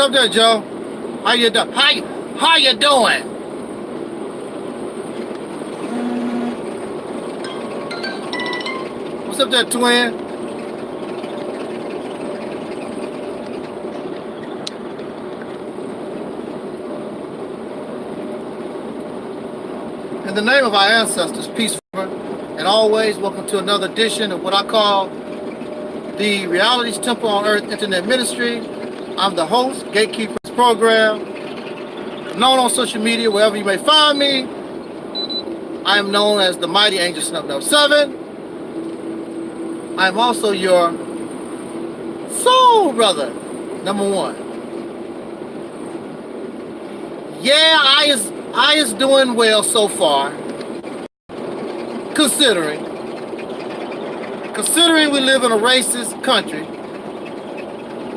up there, Joe? How you doing? How you doing? What's up there, twin? In the name of our ancestors, peace and always, welcome to another edition of what I call the Realist Temple on Earth Internet Ministry. I'm the host, gatekeeper of this program. Known on social media, wherever you may find me. I am known as the Mighty Angel Snuff 7. I am also your soul brother, number 1. Yeah, I is doing well so far. Considering we live in a racist country,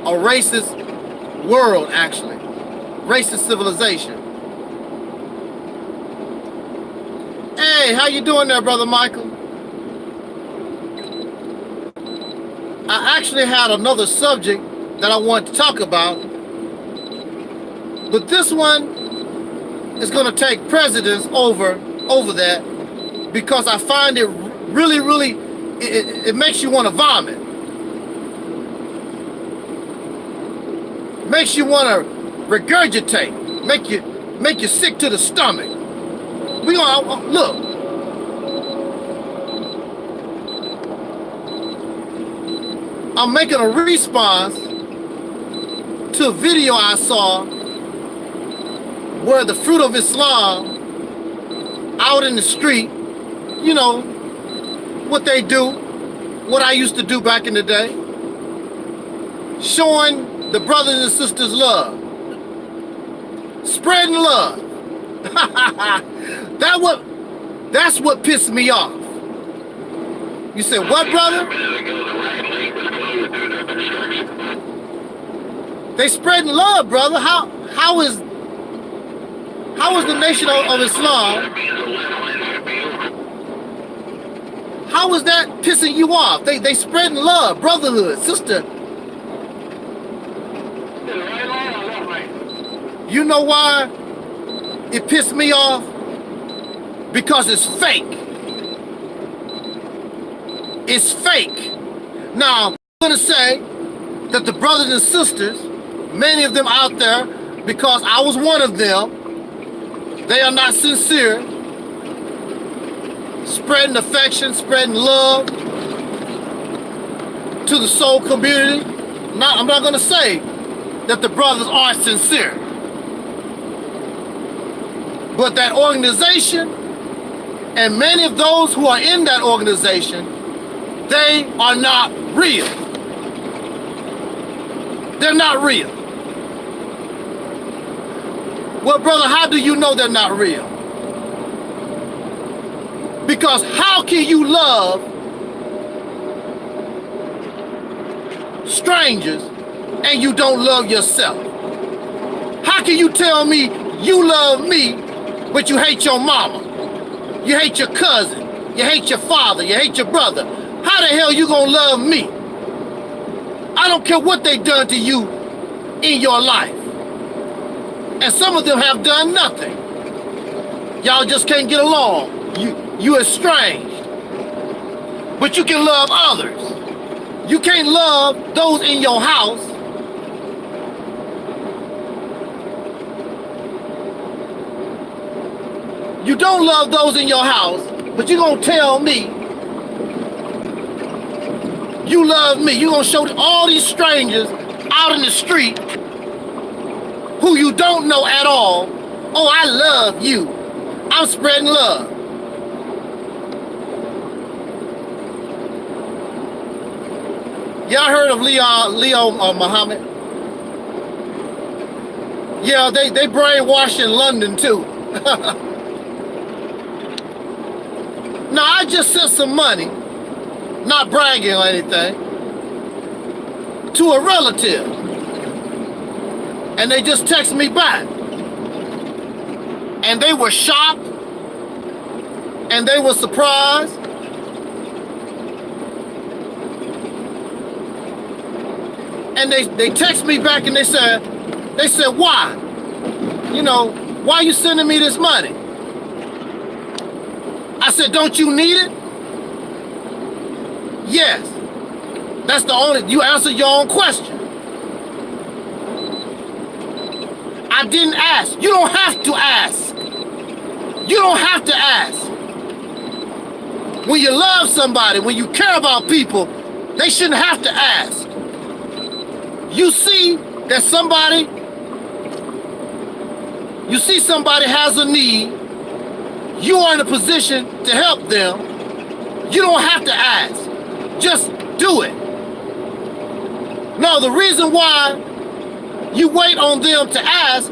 a racist world actually, racist civilization. Hey, how you doing there, Brother Michael? I actually had another subject that I wanted to talk about, but this one is going to take precedence over that because I find it really, it makes you want to vomit. Makes you want to regurgitate. Make you sick to the stomach. We gonna look. I'm making a response to a video I saw where the Fruit of Islam out in the street, you know, what they do, what I used to do back in the day, showing the brothers and sisters love, spreading love. That's what pissed me off. You said, what, brother? They spreading love, brother. How is the Nation of Islam? How is that pissing you off? They spreading love, brotherhood, sister. You know why it pissed me off? Because it's fake. It's fake. Now, I'm gonna say that the brothers and sisters, many of them out there, because I was one of them, they are not sincere, spreading affection, spreading love to the soul community. Now, I'm not gonna say that the brothers aren't sincere, but that organization and many of those who are in that organization, they are not real. They're not real. Well, brother, how do you know they're not real? Because how can you love strangers and you don't love yourself? How can you tell me you love me, but you hate your mama? You hate your cousin, you hate your father, you hate your brother. How the hell you gonna love me? I don't care what they done to you in your life. And some of them have done nothing. Y'all just can't get along. You estranged. But you can love others. You can't love those in your house. You don't love those in your house, but you're gonna tell me you love me. You're gonna show all these strangers out in the street who you don't know at all, oh, I love you. I'm spreading love. Y'all heard of Leo Muhammad? Yeah, they brainwashed in London too. Now, I just sent some money, not bragging or anything, to a relative. And they just texted me back. And they were shocked. And they were surprised. And they text me back and they said, They said, why? You know, why are you sending me this money? I said, don't you need it? Yes. That's the only, you answered your own question. I didn't ask. You don't have to ask. You don't have to ask. When you love somebody, when you care about people, they shouldn't have to ask. You see that somebody has a need, you are in a position to help them, you don't have to ask. Just do it. No, the reason why you wait on them to ask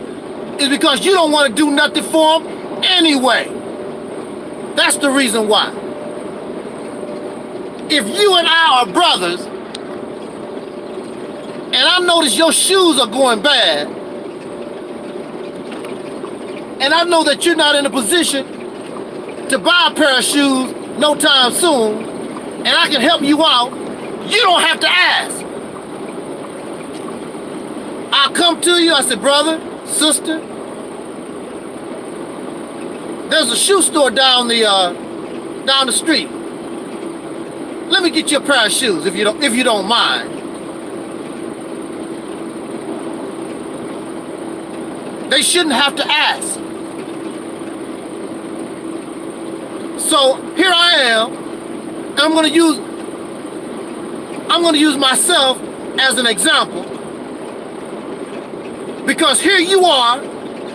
is because you don't want to do nothing for them anyway. That's the reason why. If you and I are brothers, and I notice your shoes are going bad, and I know that you're not in a position to buy a pair of shoes no time soon, and I can help you out, you don't have to ask. I'll come to you, I said, brother, sister, there's a shoe store down the street. Let me get you a pair of shoes if you don't mind. They shouldn't have to ask. So here I am, and I'm gonna use myself as an example, because here you are,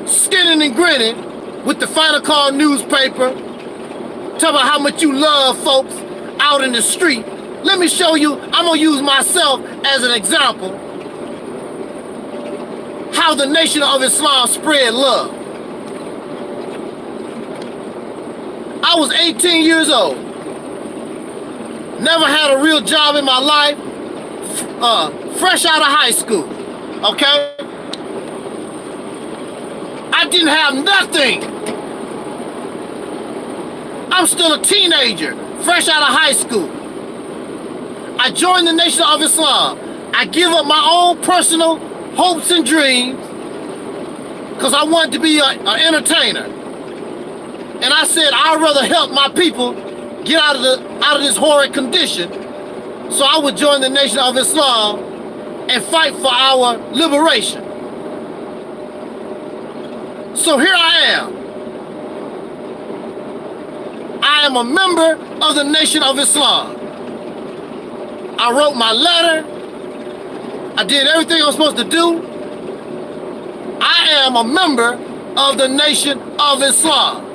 skinning and grinning with the Final Call newspaper, talking about how much you love folks out in the street. Let me show you, I'm gonna use myself as an example, how the Nation of Islam spread love. I was 18 years old. Never had a real job in my life. Fresh out of high school, okay? I didn't have nothing. I'm still a teenager, fresh out of high school. I joined the Nation of Islam. I give up my own personal hopes and dreams because I wanted to be an entertainer. And I said, I'd rather help my people get out of this horrid condition, so I would join the Nation of Islam and fight for our liberation. So here I am. I am a member of the Nation of Islam. I wrote my letter. I did everything I was supposed to do. I am a member of the Nation of Islam.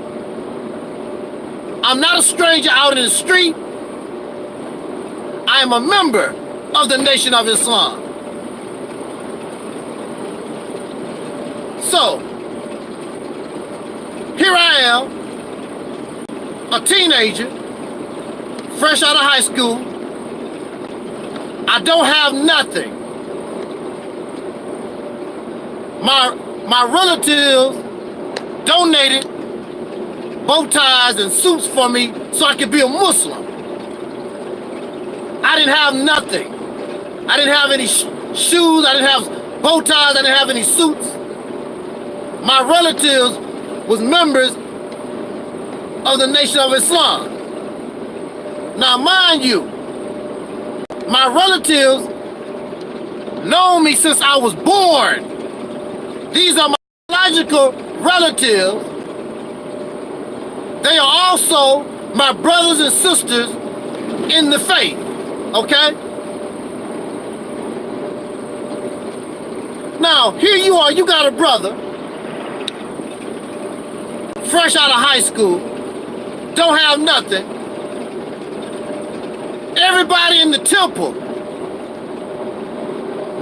I'm not a stranger out in the street. I am a member of the Nation of Islam. So, here I am, a teenager, fresh out of high school. I don't have nothing. My relatives donated bow ties and suits for me so I could be a Muslim. I didn't have nothing. I didn't have any shoes, I didn't have bow ties, I didn't have any suits. My relatives was members of the Nation of Islam. Now mind you, my relatives know me since I was born. These are my biological relatives. They are also my brothers and sisters in the faith, okay? Now, here you are, you got a brother, fresh out of high school, don't have nothing. Everybody in the temple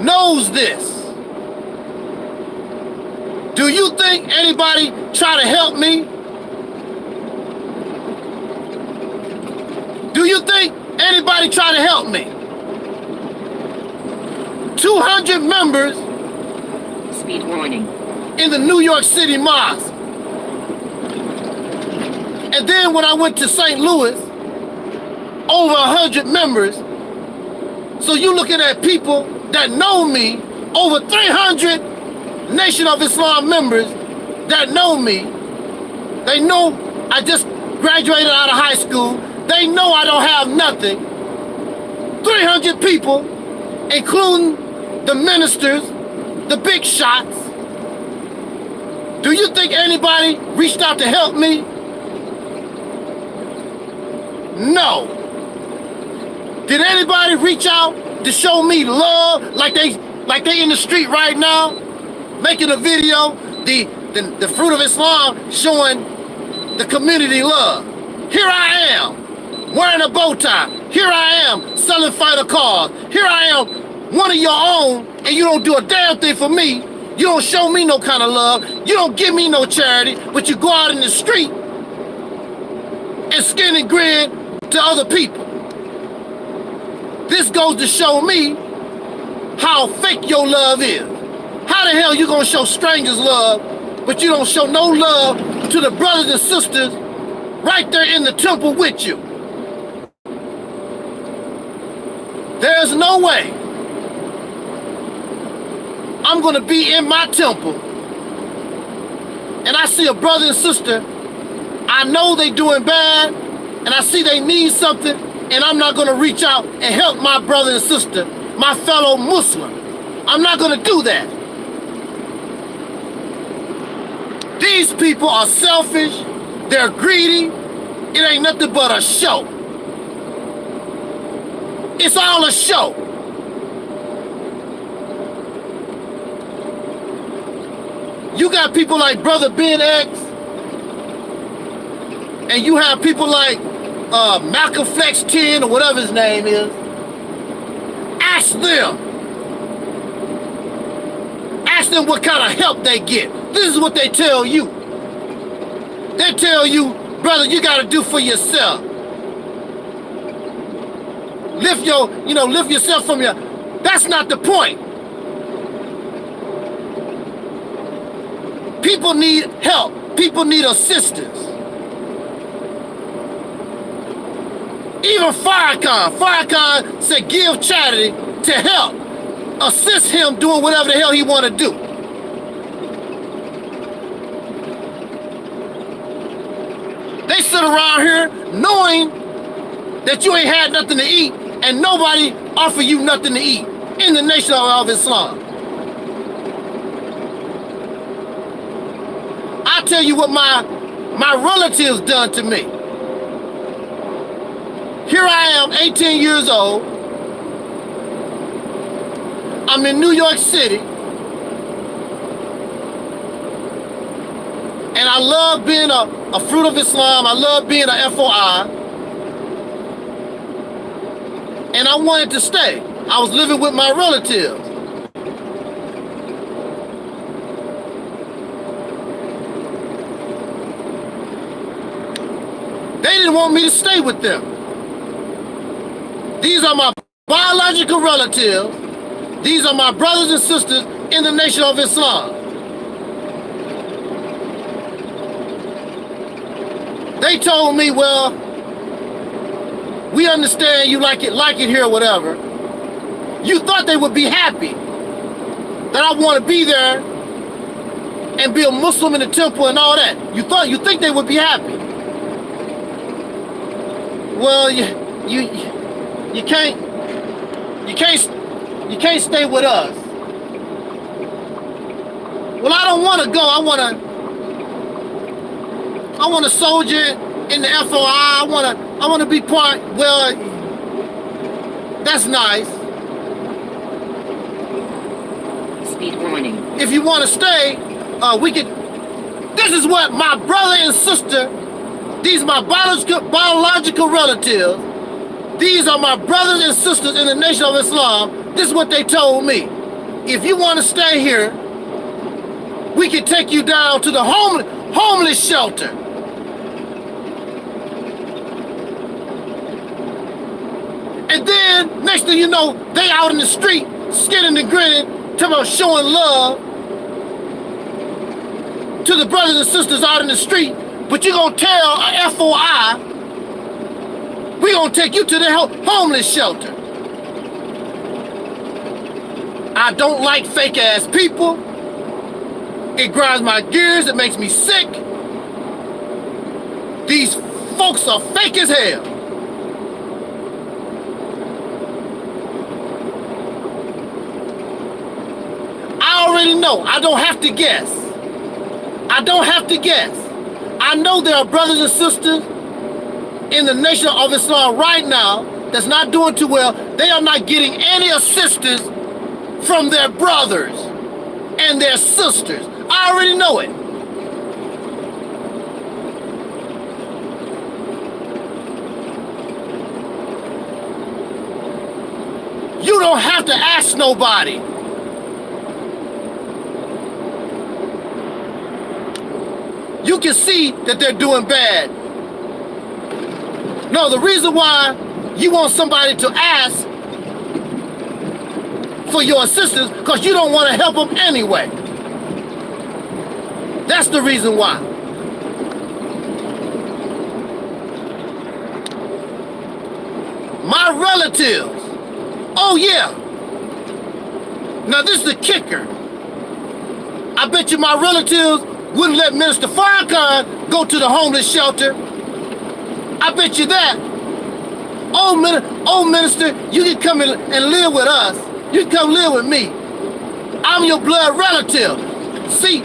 knows this. Do you think anybody try to help me? Do you think anybody try to help me? 200 members Speed warning. in the New York City Mosque. And then when I went to St. Louis, over 100 members. So you looking at people that know me, over 300 Nation of Islam members that know me, they know I just graduated out of high school. They know I don't have nothing. 300 people, including the ministers, the big shots. Do you think anybody reached out to help me? No. Did anybody reach out to show me love like they in the street right now, making a video, the fruit of Islam showing the community love? Here I am, wearing a bow tie. Here I am, selling fighter cars. Here I am, one of your own, and you don't do a damn thing for me. You don't show me no kind of love. You don't give me no charity, but you go out in the street and skin and grin to other people. This goes to show me how fake your love is. How the hell you gonna show strangers love, but you don't show no love to the brothers and sisters right there in the temple with you? There's no way I'm gonna be in my temple and I see a brother and sister, I know they doing bad, and I see they need something, and I'm not gonna reach out and help my brother and sister, my fellow Muslim. I'm not gonna do that. These people are selfish, they're greedy, it ain't nothing but a show. It's all a show. You got people like Brother Ben X, and you have people like Malcolm Flex 10 or whatever his name is. Ask them what kind of help they get. This is what they tell you. They tell you, brother, you gotta do for yourself. Lift yourself from your, that's not the point. People need help. People need assistance. Even Farrakhan said give charity to help. Assist him doing whatever the hell he want to do. They sit around here knowing that you ain't had nothing to eat and nobody offer you nothing to eat in the nation of Islam. I tell you what my relatives done to me. Here I am, 18 years old. I'm in New York City. And I love being a fruit of Islam. I love being a FOI. And I wanted to stay. I was living with my relatives. They didn't want me to stay with them. These are my biological relatives. These are my brothers and sisters in the nation of Islam. They told me, well, we understand you like it here or whatever. You thought they would be happy that I want to be there and be a Muslim in the temple and all that. You think they would be happy. Well, you can't stay with us. Well, I don't want to go. I want to soldier in the FOI. I want to be part. Well, that's nice. Speed warning. If you want to stay, we could. This is what my brother and sister. These are my biological relatives. These are my brothers and sisters in the nation of Islam. This is what they told me. If you want to stay here, we can take you down to the homeless shelter. And then, next thing you know, they out in the street, skinning and grinning, talking about showing love to the brothers and sisters out in the street. But you're going to tell a FOI, we're going to take you to the homeless shelter. I don't like fake ass people. It grinds my gears. It makes me sick. These folks are fake as hell. I already know. I don't have to guess. I don't have to guess. I know there are brothers and sisters in the nation of Islam right now that's not doing too well. They are not getting any assistance from their brothers and their sisters. I already know it. You don't have to ask nobody. You can see that they're doing bad. No, the reason why you want somebody to ask for your assistance because you don't want to help them anyway. That's the reason why. My relatives. Oh yeah. Now this is the kicker. I bet you my relatives wouldn't let Minister Farrakhan go to the homeless shelter. I bet you that. Oh, Minister, you can come in and live with us. You can come live with me. I'm your blood relative. See,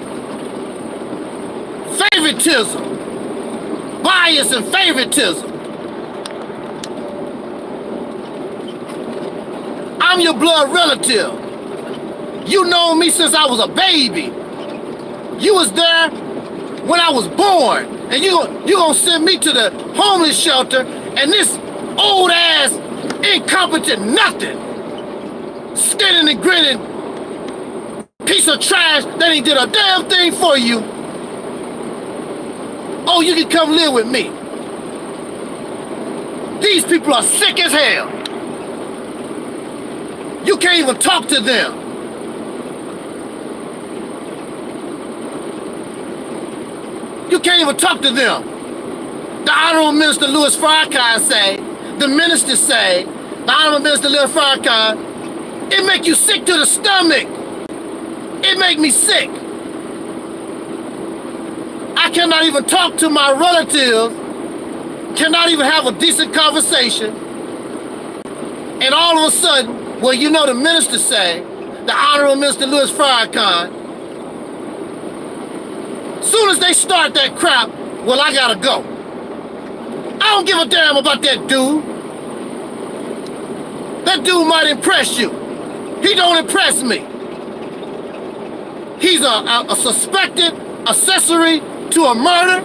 favoritism, bias and favoritism. I'm your blood relative. You know me since I was a baby. You was there when I was born, and you gonna send me to the homeless shelter, and this old ass, incompetent nothing, skinning and grinning piece of trash that ain't did a damn thing for you. Oh, you can come live with me. These people are sick as hell. You can't even talk to them. You can't even talk to them. The Honorable Minister Louis Farrakhan say, the ministers say, the Honorable Minister Louis Farrakhan, it make you sick to the stomach. It make me sick. I cannot even talk to my relatives, cannot even have a decent conversation. And all of a sudden, well, you know the ministers say, the Honorable Minister Louis Farrakhan, soon as they start that crap, well, I gotta go. I don't give a damn about that dude. That dude might impress you. He don't impress me. He's a suspected accessory to a murder.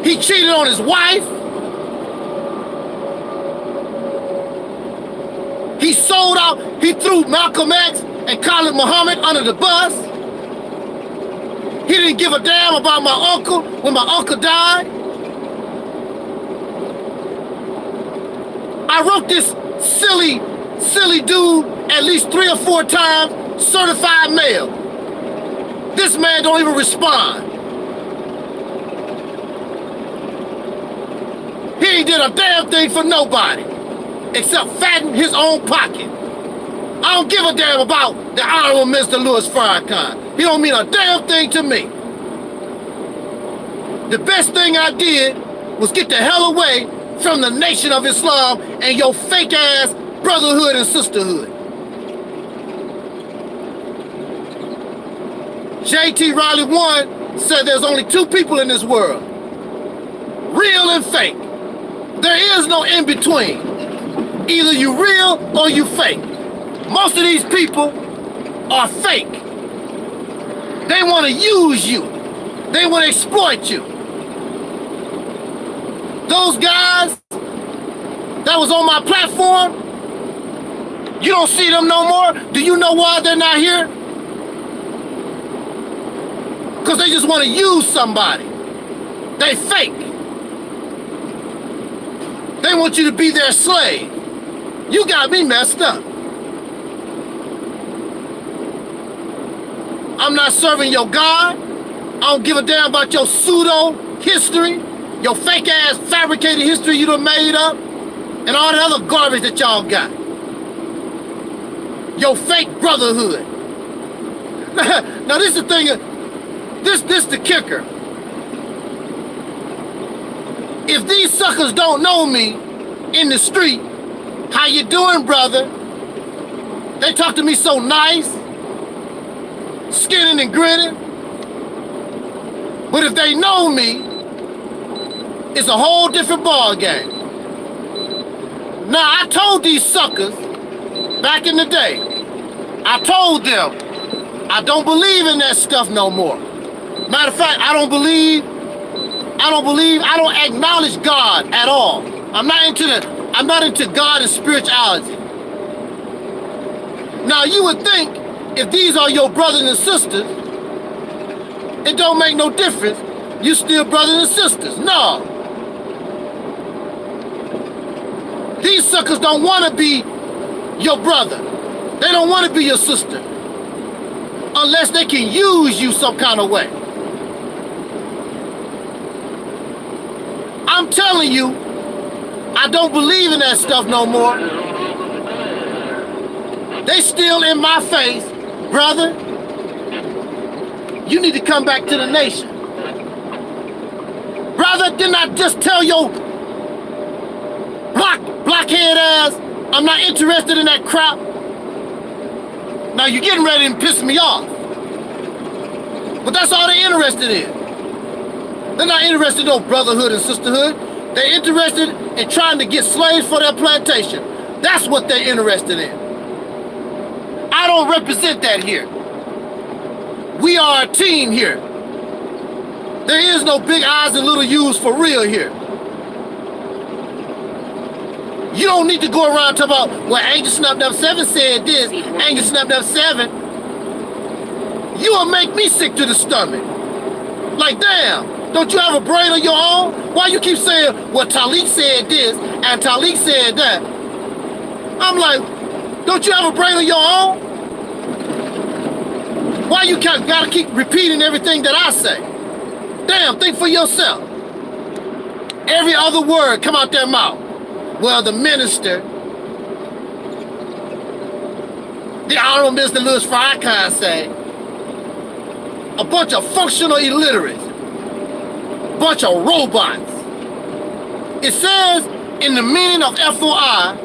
He cheated on his wife. He sold out, he threw Malcolm X and Khalid Muhammad under the bus. He didn't give a damn about my uncle when my uncle died. I wrote this silly dude at least 3 or 4 times, certified mail. This man don't even respond. He ain't did a damn thing for nobody except fatten his own pocket. I don't give a damn about the Honorable Minister Louis Farrakhan. He don't mean a damn thing to me. The best thing I did was get the hell away from the Nation of Islam and your fake ass brotherhood and sisterhood. J.T. Riley 1 said there's only 2 people in this world, real and fake. There is no in between. Either you real or you fake. Most of these people are fake. They want to use you. They want to exploit you. Those guys that was on my platform, you don't see them no more. Do you know why they're not here? Because they just want to use somebody. They fake. They want you to be their slave. You got me messed up. I'm not serving your God. I don't give a damn about your pseudo history, your fake ass fabricated history you done made up, and all the other garbage that y'all got. your fake brotherhood. Now this is the thing, this the kicker. If these suckers don't know me in the street, how you doing, brother? They talk to me so nice, skinning and grinning. But if they know me, it's a whole different ball game. Now, I told these suckers back in the day, I told them, I don't believe in that stuff no more. Matter of fact, I don't acknowledge God at all. I'm not into God and spirituality. Now, you would think if these are your brothers and sisters, it don't make no difference. You still brothers and sisters. No. These suckers don't want to be your brother. They don't want to be your sister. Unless they can use you some kind of way. I'm telling you, I don't believe in that stuff no more. They still in my face, brother. You need to come back to the nation. Brother, didn't I just tell your blockhead ass I'm not interested in that crap? Now you're getting ready to piss me off. But that's all they're interested in. They're not interested in no brotherhood and sisterhood. They're interested in trying to get slaves for their plantation. That's what they're interested in. I don't represent that here. We are a team here. There is no big eyes and little U's for real here. You don't need to go around talking about, well, Angel Snubbed Up 7 said this, Angel Snubbed Up 7. You will make me sick to the stomach. Like, damn, don't you have a brain of your own? Why you keep saying, well, Taalik said this, and Taalik said that? I'm like, don't you have a brain of your own? Why you gotta keep repeating everything that I say? Damn, think for yourself. Every other word come out their mouth. Well, the minister, the Honorable Mr. Louis Farrakhan say, a bunch of functional illiterates, bunch of robots. It says in the meaning of FOI,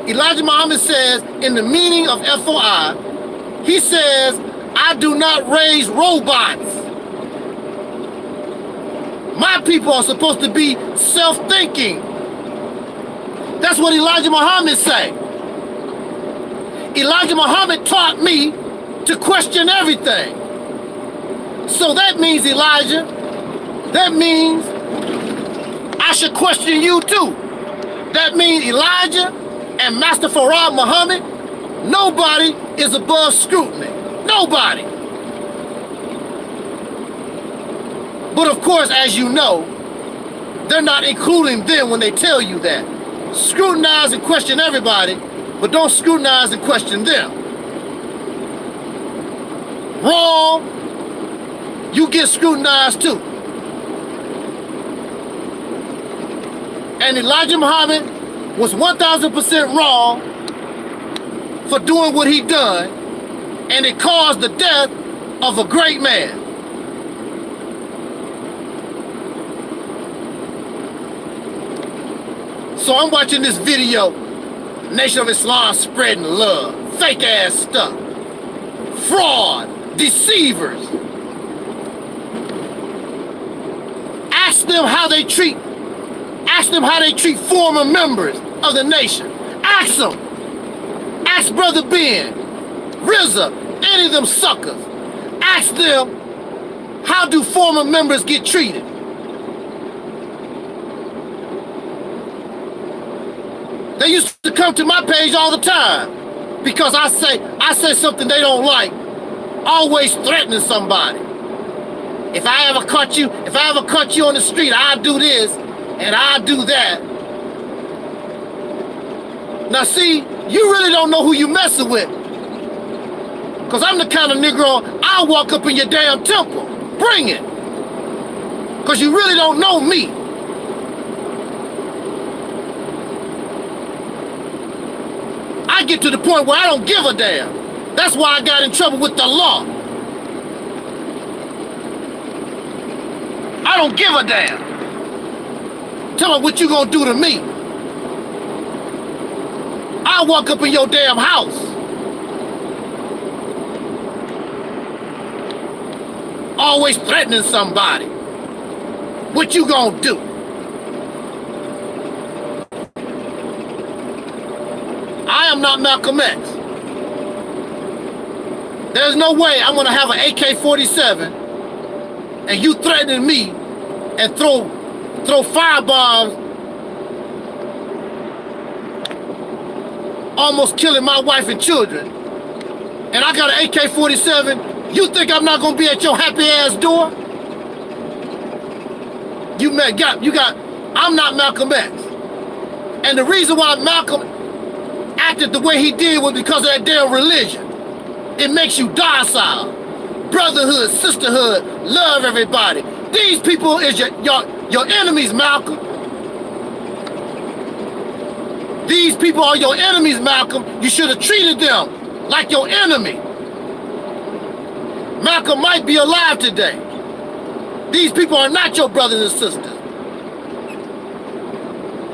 Elijah Muhammad says in the meaning of FOI, he says, I do not raise robots. My people are supposed to be self-thinking. That's what Elijah Muhammad said. Elijah Muhammad taught me to question everything. So that means, Elijah, that means I should question you too. That means Elijah and Master Farad Muhammad, nobody is above scrutiny. Nobody. But of course, as you know, they're not including them when they tell you that. Scrutinize and question everybody, but don't scrutinize and question them. Wrong, you get scrutinized too. And Elijah Muhammad was 1,000% wrong for doing what he done, and it caused the death of a great man. So I'm watching this video, Nation of Islam spreading love, fake ass stuff, fraud, deceivers. Ask them how they treat former members of the nation. Ask them. Ask Brother Ben, RZA, any of them suckers. Ask them, how do former members get treated? They used to come to my page all the time because I say something they don't like, always threatening somebody. If I ever caught you on the street, I'll do this and I'll do that. Now see, you really don't know who you messing with. Because I'm the kind of Negro, I'll walk up in your damn temple. Bring it. Because you really don't know me. I get to the point where I don't give a damn. That's why I got in trouble with the law. I don't give a damn. Tell me what you gonna do to me. I'll walk up in your damn house. Always threatening somebody. What you gonna do? I am not Malcolm X. There's no way I'm gonna have an AK-47 and you threatening me and throw firebombs, almost killing my wife and children, and I got an AK-47. You think I'm not gonna be at your happy ass door? I'm not Malcolm X. And the reason why Malcolm acted the way he did was because of that damn religion. It makes you docile. Brotherhood, sisterhood, love everybody. These people is your enemies, Malcolm. These people are your enemies, Malcolm. You should have treated them like your enemy. Malcolm might be alive today. These people are not your brothers and sisters.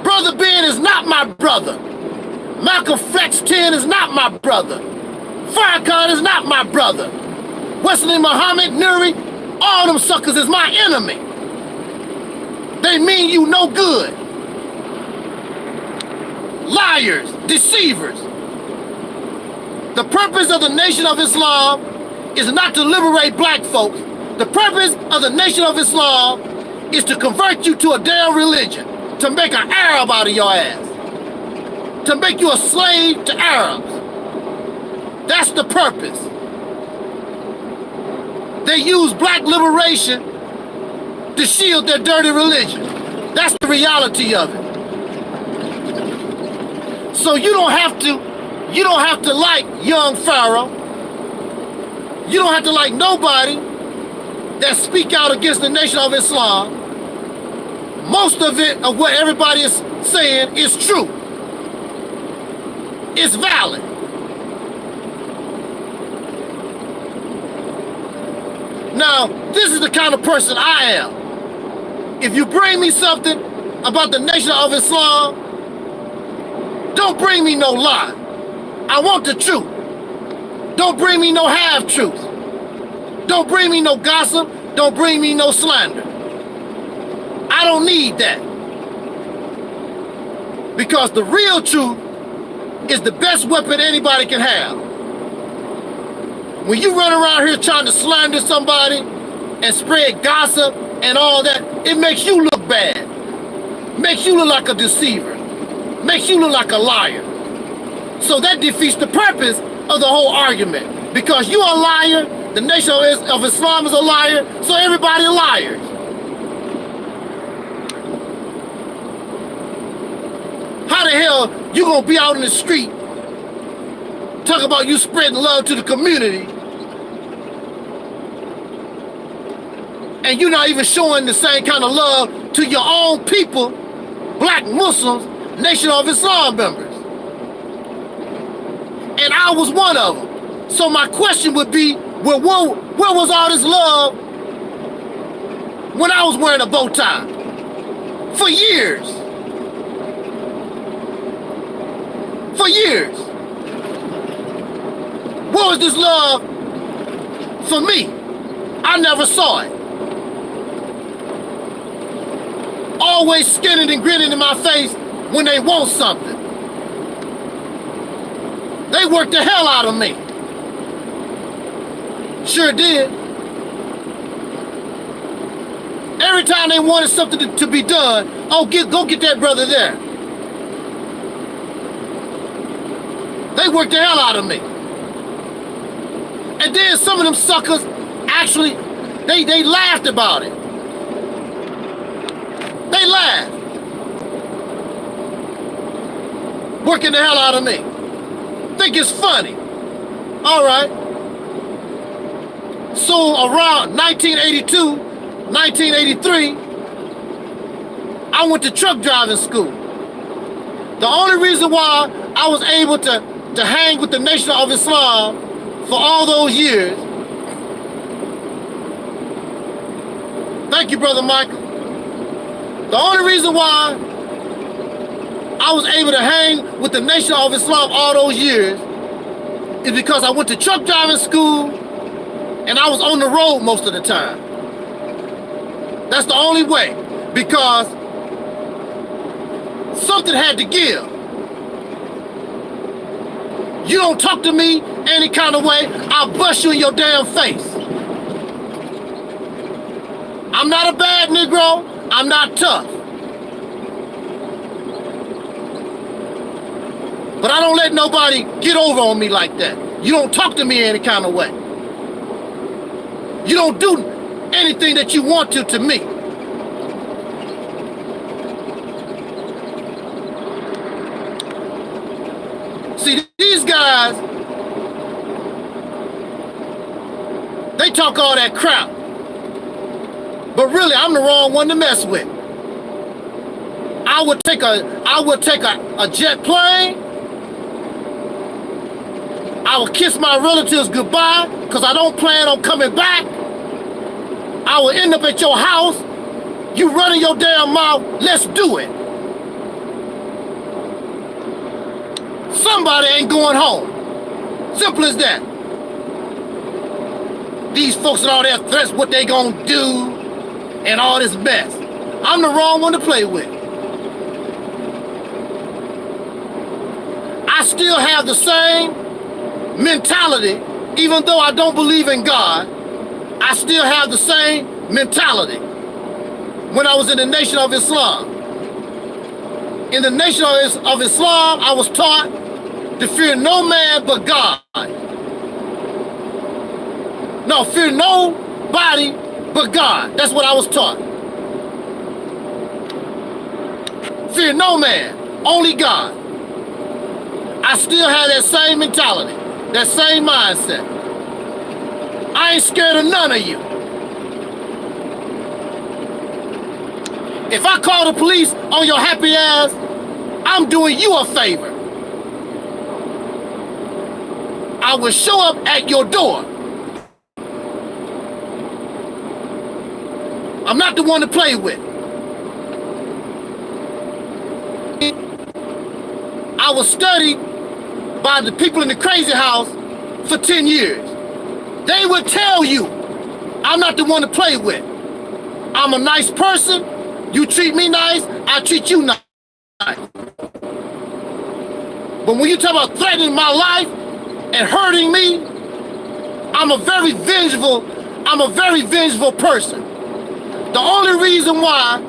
Brother Ben is not my brother. Malcolm Flex 10 is not my brother. Farrakhan is not my brother. Wesley Muhammad, Nuri, all them suckers is my enemy. They mean you no good. Liars, deceivers. The purpose of the Nation of Islam is not to liberate black folks. The purpose of the Nation of Islam is to convert you to a damn religion, to make an Arab out of your ass, to make you a slave to Arabs. That's the purpose. They use black liberation to shield their dirty religion. That's the reality of it. So you don't have to like young Pharaoh. You don't have to like nobody that speak out against the Nation of Islam. Most of what everybody is saying is true. It's valid. Now, this is the kind of person I am. If you bring me something about the Nation of Islam, don't bring me no lie. I want the truth. Don't bring me no half-truth. Don't bring me no gossip. Don't bring me no slander. I don't need that. Because the real truth is the best weapon anybody can have. When you run around here trying to slander somebody and spread gossip and all that, it makes you look bad. Makes you look like a deceiver. Makes you look like a liar. So that defeats the purpose of the whole argument. Because you a liar, the Nation of Islam is a liar, so everybody liars. How the hell you gonna be out in the street talk about you spreading love to the community and you're not even showing the same kind of love to your own people, black Muslims, Nation of Islam members? And I was one of them. So my question would be, well, where was all this love when I was wearing a bow tie? For years. For years. Where was this love for me? I never saw it. Always skinning and grinning in my face when they want something. They worked the hell out of me. Sure did. Every time they wanted something to be done, oh, go get that brother there. They worked the hell out of me. And then some of them suckers actually, they laughed about it. They laughed. Working the hell out of me. Think it's funny. All right. So around 1982, 1983, I went to truck driving school. The only reason why I was able to to hang with the Nation of Islam for all those years. Thank you, Brother Micah. The only reason why I was able to hang with the Nation of Islam all those years is because I went to truck driving school and I was on the road most of the time. That's the only way, because something had to give. You don't talk to me any kind of way, I'll bust you in your damn face. I'm not a bad Negro, I'm not tough. But I don't let nobody get over on me like that. You don't talk to me any kind of way. You don't do anything that you want to me. See, these guys, they talk all that crap. But really, I'm the wrong one to mess with. I would take a jet plane. I would kiss my relatives goodbye because I don't plan on coming back. I will end up at your house. You running your damn mouth. Let's do it. Somebody ain't going home. Simple as that. These folks and all their threats, what they gonna do, and all this mess. I'm the wrong one to play with. I still have the same mentality, even though I don't believe in God. I still have the same mentality when I was in the Nation of Islam. In the Nation of Islam, I was taught to fear no man but God. No, fear nobody but God. That's what I was taught. Fear no man, only God. I still have that same mentality, that same mindset. I ain't scared of none of you. If I call the police on your happy ass, I'm doing you a favor. I will show up at your door. I'm not the one to play with. I was studied by the people in the crazy house for 10 years. They would tell you I'm not the one to play with. I'm a nice person. You treat me nice, I treat you nice. But when you talk about threatening my life and hurting me, I'm a very vengeful person. The only reason why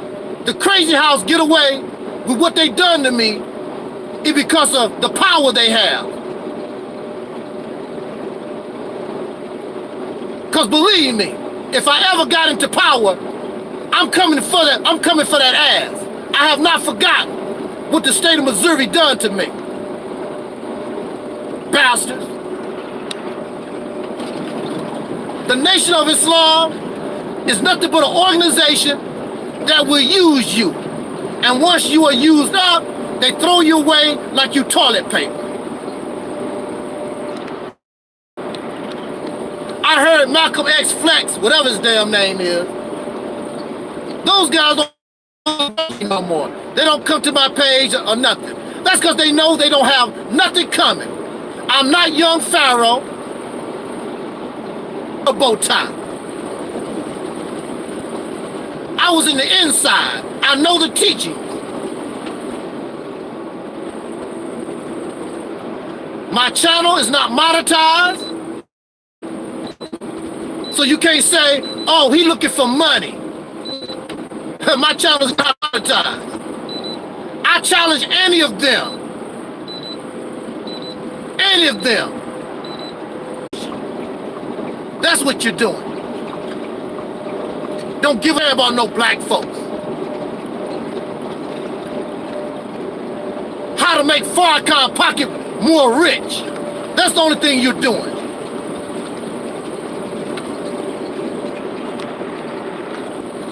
the crazy house get away with what they done to me is because of the power they have. Because believe me, if I ever got into power, I'm coming for that ass. I have not forgotten what the state of Missouri done to me. Bastards. The Nation of Islam is nothing but an organization that will use you. And once you are used up, they throw you away like you toilet paper. I heard Malcolm X Flex, whatever his damn name is. Those guys don't no more. They don't come to my page or nothing. That's because they know they don't have nothing coming. I'm not young Pharaoh, a bow tie. I was in the inside. I know the teachings. My channel is not monetized. So you can't say, oh, he looking for money. My channel is not monetized. I challenge any of them. Any of them. That's what you're doing. Don't give a damn about no black folks. How to make Farrakhan pocket more rich. That's the only thing you're doing.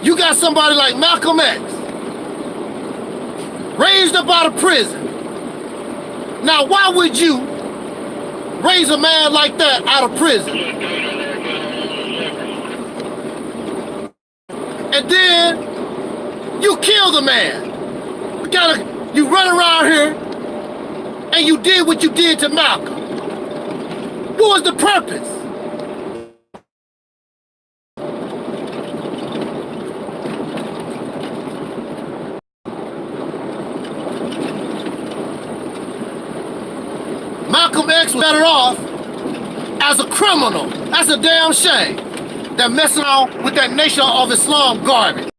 You got somebody like Malcolm X, raised up out of prison. Now, why would you raise a man like that out of prison. And then you kill the man. You run around here and you did what you did to Malcolm. What was the purpose? Malcolm X was better off as a criminal. That's a damn shame. They're messing around with that Nation of Islam garbage.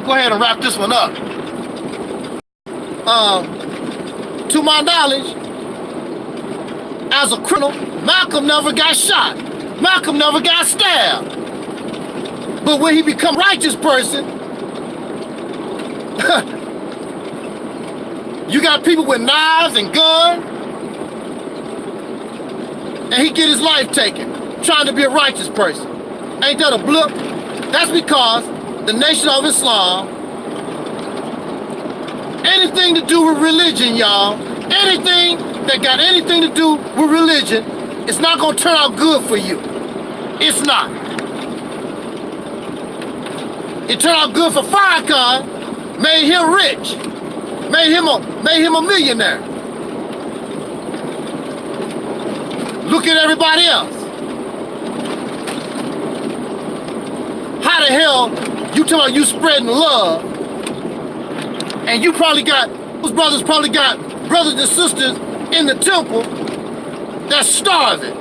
Go ahead and wrap this one up. To my knowledge, as a criminal, Malcolm never got shot. Malcolm never got stabbed. But when he become a righteous person, you got people with knives and guns, and he get his life taken, trying to be a righteous person. Ain't that a blip? That's because the Nation of Islam, anything to do with religion, y'all, anything that got anything to do with religion, it's not gonna turn out good for you. It's not. It turned out good for Farrakhan, made him rich, made him a millionaire. Look at everybody else. How the hell you talking about you spreading love, and you probably got, those brothers probably got brothers and sisters in the temple that's starving.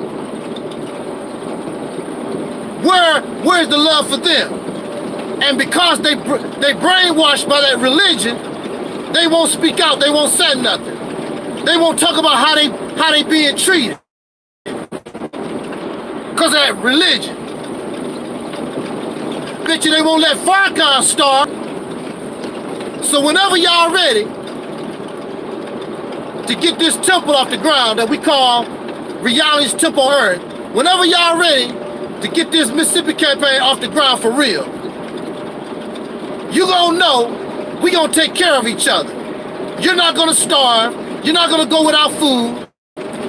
Where's the love for them? And because they brainwashed by that religion, they won't speak out, they won't say nothing. They won't talk about how they being treated. Because of that religion. Bet you they won't let Farrakhan starve. So whenever y'all ready to get this temple off the ground that we call Realist Temple on Earth, whenever y'all ready to get this Mississippi campaign off the ground for real, you gonna know we gonna take care of each other. You're not gonna starve. You're not gonna go without food.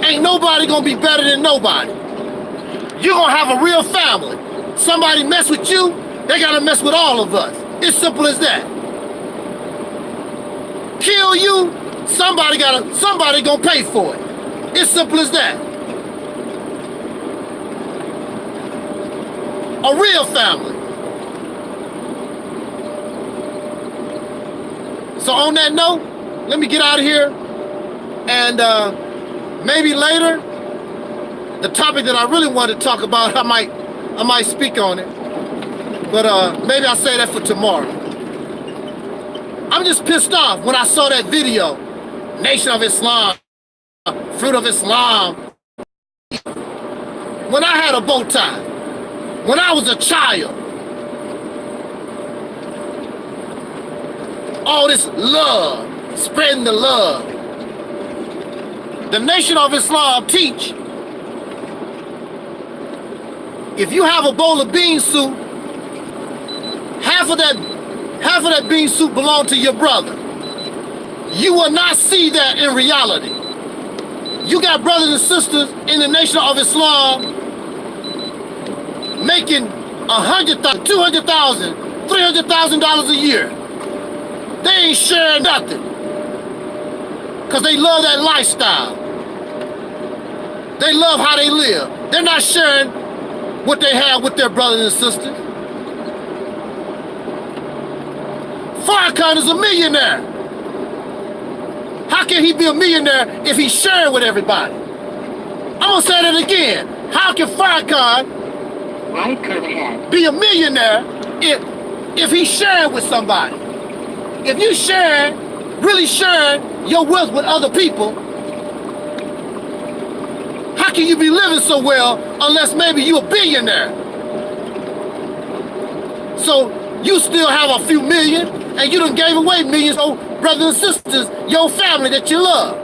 Ain't nobody gonna be better than nobody. You're gonna have a real family. Somebody mess with you, they gotta mess with all of us. It's simple as that. Kill you, somebody gonna pay for it. It's simple as that. A real family. So on that note, let me get out of here, and maybe later, the topic that I really want to talk about, I might speak on it, but maybe I'll say that for tomorrow. I'm just pissed off when I saw that video, Nation of Islam, Fruit of Islam. When I had a bow tie, when I was a child, all this love, spreading the love. The Nation of Islam teach, if you have a bowl of bean soup, half of that bean soup belong to your brother. You will not see that in reality. You got brothers and sisters in the Nation of Islam making $100,000, $200,000, $300,000 a year. They ain't sharing nothing because they love that lifestyle. They love how they live. They're not sharing what they have with their brothers and sisters. Farrakhan is a millionaire. How can he be a millionaire if he's sharing with everybody? I'm gonna say that again. How can Farrakhan be a millionaire if he's sharing with somebody? If you really sharing your wealth with other people, how can you be living so well unless maybe you're a billionaire? So you still have a few million and you done gave away millions to brothers and sisters, your family that you love.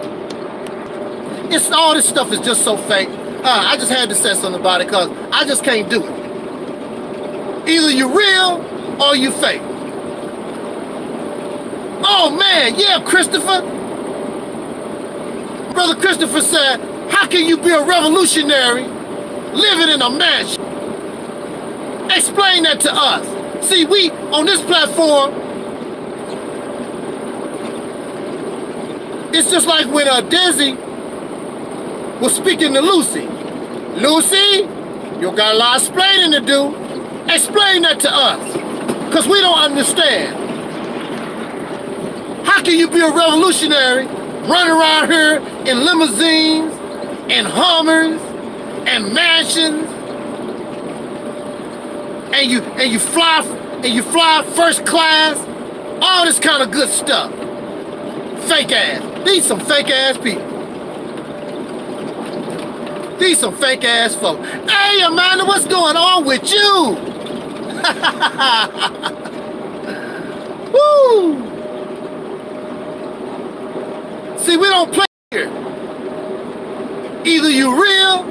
It's all this stuff is just so fake. I just had to say something about it because I just can't do it. Either you're real or you fake. Oh man, yeah, Christopher. Brother Christopher said, how can you be a revolutionary living in a mansion? Explain that to us. See, we, on this platform, it's just like when Desi was speaking to Lucy. Lucy, you got a lot of explaining to do. Explain that to us, because we don't understand. How can you be a revolutionary running around here in limousines and Hummers and mansions, and you fly first class, all this kind of good stuff? Fake ass. These some fake ass people. These some fake ass folks. Hey Amanda, what's going on with you? Woo! See, we don't play here. Either you real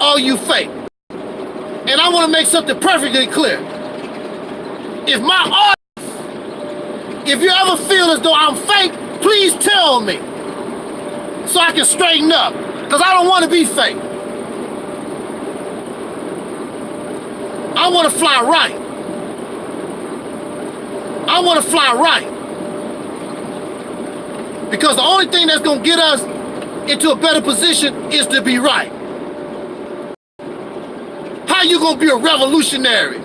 or you fake. And I want to make something perfectly clear. If my audience, if you ever feel as though I'm fake, please tell me so I can straighten up, because I don't want to be fake. I want to fly right. I want to fly right. Because the only thing that's going to get us into a better position is to be right. How you going to be a revolutionary?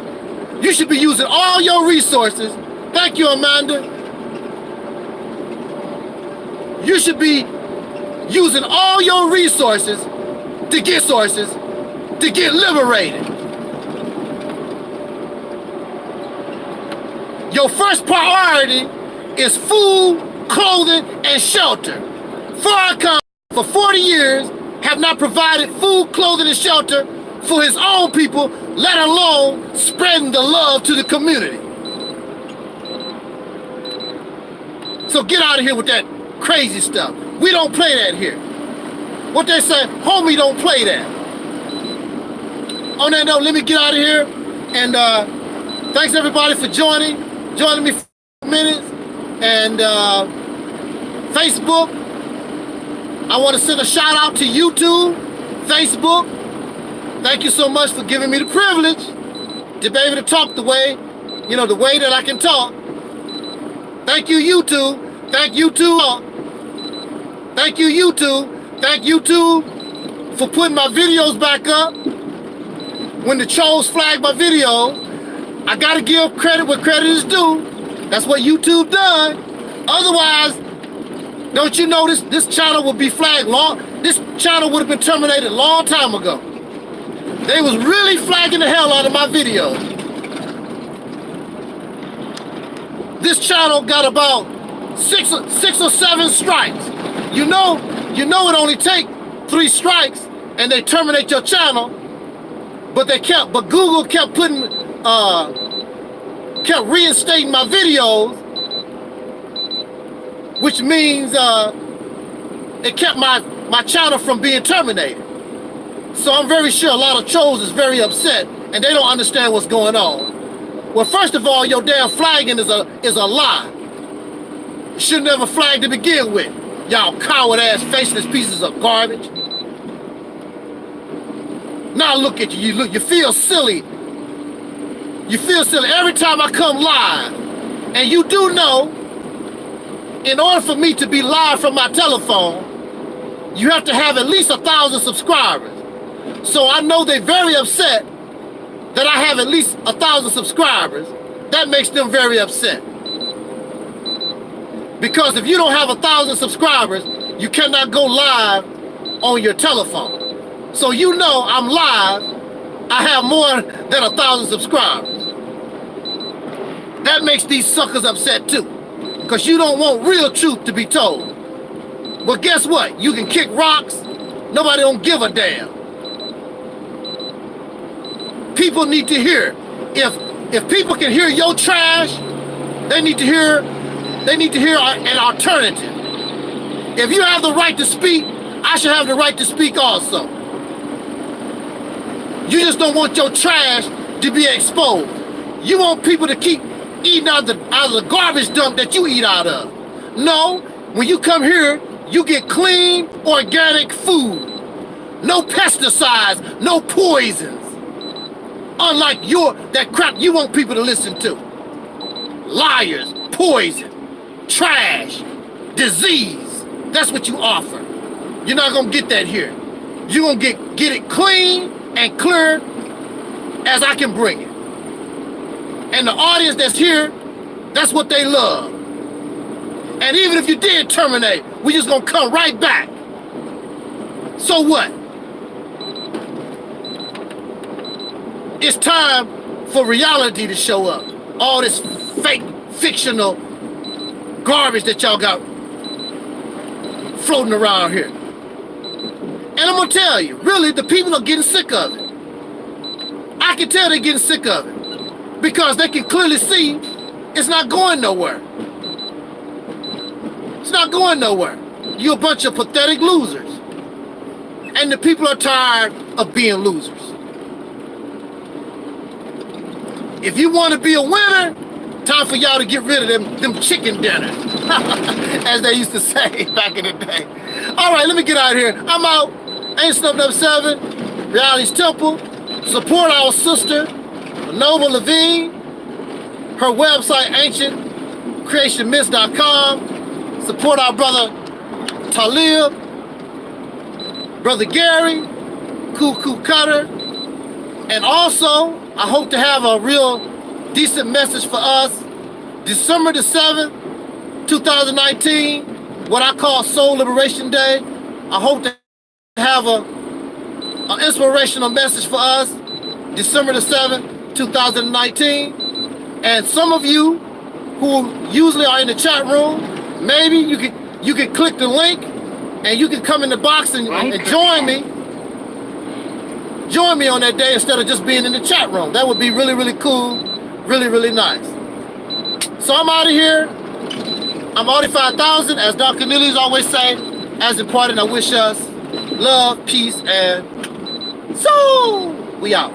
You should be using all your resources. Thank you, Amanda. You should be using all your resources to get liberated. Your first priority is food, clothing, and shelter. Farrakhan, for 40 years, have not provided food, clothing, and shelter for his own people, let alone spreading the love to the community. So get out of here with that crazy stuff. We don't play that here. What they say, homie don't play that. On that note, let me get out of here. And thanks everybody for joining me for minutes. And Facebook, I want to send a shout out to YouTube, Facebook. Thank you so much for giving me the privilege to be able to talk the way that I can talk. Thank you, YouTube. Thank you, YouTube. Thank you, YouTube. Thank you, YouTube, for putting my videos back up. When the trolls flag my videos, I gotta give credit where credit is due. That's what YouTube done. Otherwise, don't you know this channel would be flagged this channel would have been terminated a long time ago. They was really flagging the hell out of my videos. This channel got about six or seven strikes. You know it only take 3 strikes and they terminate your channel, but Google kept reinstating my videos, which means it kept my channel from being terminated. So I'm very sure a lot of trolls is very upset and they don't understand what's going on. Well, first of all, your damn flagging is a lie. You should never flag to begin with. Y'all coward-ass faceless pieces of garbage. Now look at you. You feel silly. You feel silly every time I come live. And you do know, in order for me to be live from my telephone, you have to have at least 1,000 subscribers. So I know they're very upset that I have at least 1,000 subscribers. That makes them very upset. Because if you don't have 1,000 subscribers, you cannot go live on your telephone. So you know I'm live, I have more than 1,000 subscribers. That makes these suckers upset too, because you don't want real truth to be told. But guess what? You can kick rocks, nobody don't give a damn. People need to hear. If people can hear your trash, they need to hear an alternative. If you have the right to speak, I should have the right to speak also. You just don't want your trash to be exposed. You want people to keep eating out of the garbage dump that you eat out of. No, when you come here, you get clean, organic food. No pesticides, no poisons. Unlike that crap you want people to listen to. Liars, poison, trash, disease. That's what you offer. You're not gonna get that here. You're gonna get it clean and clear as I can bring it. And the audience that's here, that's what they love. And even if you did terminate, we just gonna come right back. So what? It's time for reality to show up. All this fake, fictional garbage that y'all got floating around here. And I'm gonna tell you, really, the people are getting sick of it. I can tell they're getting sick of it because they can clearly see it's not going nowhere. It's not going nowhere. You're a bunch of pathetic losers. And the people are tired of being losers. If you want to be a winner, time for y'all to get rid of them chicken dinners, as they used to say back in the day. All right, let me get out of here. I'm out. Ain't Snuffed Up 7, Reality's Temple. Support our sister, Nova Levine. Her website, ancientcreationmyths.com. Support our brother Taalik, brother Gary, Cuckoo Cutter. And also, I hope to have a real decent message for us. December the 7th, 2019, what I call Soul Liberation Day. I hope to have an inspirational message for us. December the 7th, 2019. And some of you who usually are in the chat room, maybe you can click the link and you can come in the box and join me. Join me on that day instead of just being in the chat room. That would be really, really cool. Really, really nice. So I'm out of here. I'm Audi 5000, as Dr. Cornelius always say. As important, I wish us love, peace, and soul. We out.